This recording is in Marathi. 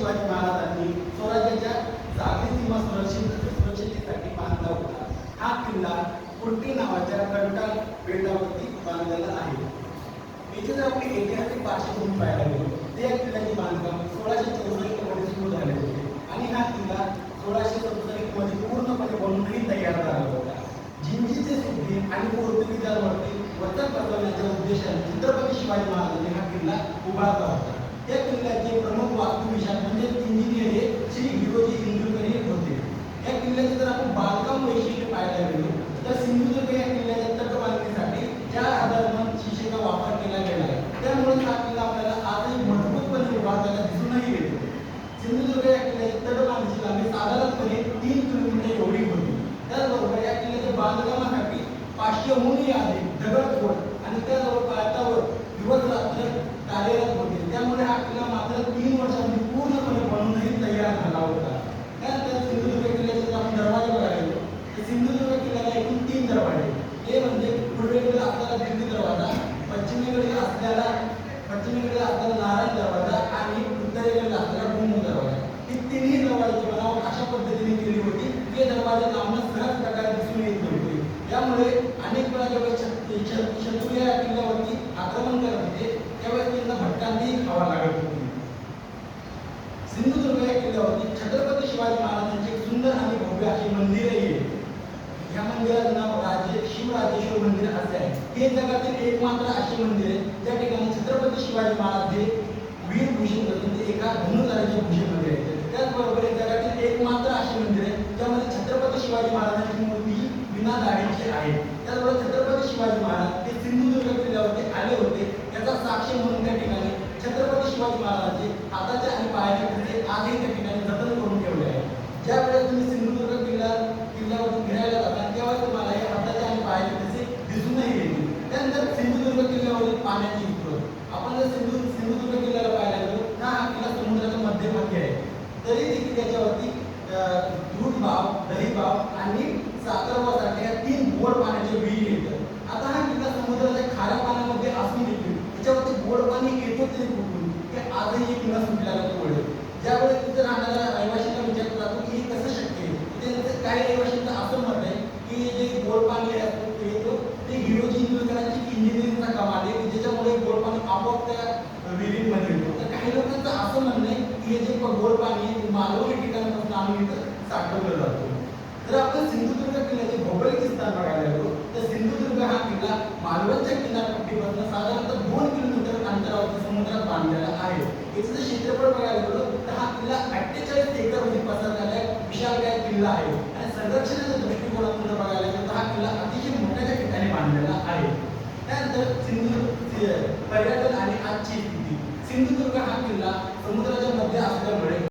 शिवाजी महाराजांनी स्वराज्याच्या जागृती व सुरक्षिततेसाठी बांधला होता। हा किल्ला कुर्टी नावाच्या कंटाळ बेटावरती बांधलेला आहे। इथे जर आपण ऐतिहासिक पार्श्वभूमी पाहायला गेलो तर या किल्ल्याचे बांधकाम 1664 मध्ये सुरू झाले होते आणि हा किल्ला 1667 मध्ये पूर्णपणे बनवूनही तयार झाला होता। जिंजीचे सुभे आणि पोर्तुगीजांवरती वचक बसवण्याच्या उद्देशाने छत्रपती शिवाजी महाराजांनी हा किल्ला उभारला होता। या किल्ल्याचे प्रमुख वास्तुविशारद म्हणजे इंजिनियर हे श्री हिरोजी इंदुरकर हे होते। या किल्ल्याचे जर आपण बांधकाम वैशिष्ट्य पाहायला गेलो तर सिंधुदुर्ग या किल्ल्याच्या तटबांधणीसाठी 4000 टन शिशेचा वापर केला गेला आहे। त्यामुळे हा किल्ला आपल्याला आजही मजबूतपणे उभारलेला दिसूनही येतो। सिंधुदुर्ग या किल्ल्याची तटबांधणीची लांबी साधारणपणे 3 किलोमीटर एवढी होती। त्याचबरोबर या किल्ल्याच्या बांधकामासाठी 500हूनही अधिक दगडफोड आणि त्याजवळ पाटावर दिवस रात्र कार्यरत होते। त्यामुळे हा किल्ला मात्र 3 वर्षांमध्ये पूर्णपणे बनवूनही तयार झाला होता। त्यानंतर सिंधुदुर्ग किल्ल्याचे आपण दरवाजे बघायला गेलो तर सिंधुदुर्ग किल्ल्याला एकूण 3 दरवाजे, ते म्हणजे पूर्वेकडे असलेला दिल्ली दरवाजा, पश्चिमेकडे असलेला नारायण दरवाजा आणि उत्तरेकडे असलेला भूमू दरवाजा। ही तिन्ही दरवाजाची बनावट अशा पद्धतीने केली होती की दरवाजे लांबून सहज प्रकारे दिसून येत नव्हते। यामुळे अनेक वेळा जेव्हा शत्रू या किल्ल्यावरती आक्रमण करत होते त्यावेळेस त्यांना भटकांती खावा लागत होती। सिंधुदुर्ग या किल्ल्यावरती छत्रपती शिवाजी महाराजांचे एक सुंदर आणि भव्य असे मंदिरही आहे। या मंदिराचं नाव शिवराजेश्वर मंदिर असे आहे। हे जगातील एकमात्र असे मंदिर आहे ज्या ठिकाणी छत्रपती शिवाजी महाराज हे वीरभूषण करून ते एका धनुर्धाराच्या भूषेमध्ये आहेत। त्याचबरोबर हे जगातील एकमात्र असे मंदिर आहे ज्यामध्ये छत्रपती शिवाजी महाराजांची मूर्ती बिना दाढीची आहे। त्याचबरोबर छत्रपती शिवाजी महाराज हे सिंधुदुर्ग किल्ल्यावरती आले होते याचा साक्ष म्हणून त्या ठिकाणी छत्रपती शिवाजी महाराजांचे हाताचे आणि पायाचे ठसे आजही त्या ठिकाणी जतन करून ठेवले आहे। ज्यावेळेस तुम्ही सिंधुदुर्ग किल्ल्यावरून फिरायला जाता त्यावेळेस तुम्हाला हे हाताचे आणि पायाचे ठसे दिसूनही येतील। त्यानंतर सिंधुदुर्ग किल्ल्यावरील पाण्याची स्रोत, आपण जर सिंधुदुर्ग किल्ल्याला पाहायला गेलो तर हा किल्ला समुद्राच्या मध्यभागी आहे, तरी देखील त्याच्यावरती दूध भाव, दही भाव आणि साखरवासाठी या 3 गोड पाण्याचे विहीर येतात। आता हा किल्ला समुद्राच्या खाऱ्या पाण्यामध्ये असून देखील त्याच्यावरती गोड पाणी येतो ते कुठून हे आजही एक न सुटलेला तोड आहे। ज्यावेळेस तिथे राहणाऱ्या रहिवाशांना विचारलं जातो की हे कसं शक्य आहे, त्यानंतर काही रहिवाशांचं असं मत आहे की जे गोड पाणी येतो ते हिरोजी इंदुरकरांची इंजिनिअरिंगचा कमाल आहे की ज्याच्यामुळे गोड पाणी आपोआप त्या विहिरीमध्ये येतो। तर काही लोकांचं असं म्हणणं आहे की हे जे गोड पाणी आहे ते मालवण या ठिकाणापासून आम्ही इथं साठवलं जातो। जर आपण सिंधुदुर्ग किल्ल्याचे भौगोलिक स्थान बघायला गेलो तर सिंधुदुर्ग हा किल्ला मालवणच्या किनारपट्टीपासून साधारणतः 2 किलोमीटर अंतरावरती समुद्रात बांधलेला आहे। याचं जर क्षेत्रफळ बघायला गेलो तर हा किल्ला 48 एकरमध्ये पसरलेला विशालकाय किल्ला आहे आणि संरक्षणाच्या दृष्टिकोनातून जर बघायला गेलो तर हा किल्ला अतिशय मोठ्या ठिकाणी बांधलेला आहे। त्यानंतर पर्यटन आणि आजची स्थिती, सिंधुदुर्ग हा किल्ला समुद्राच्या मध्ये असल्यामुळे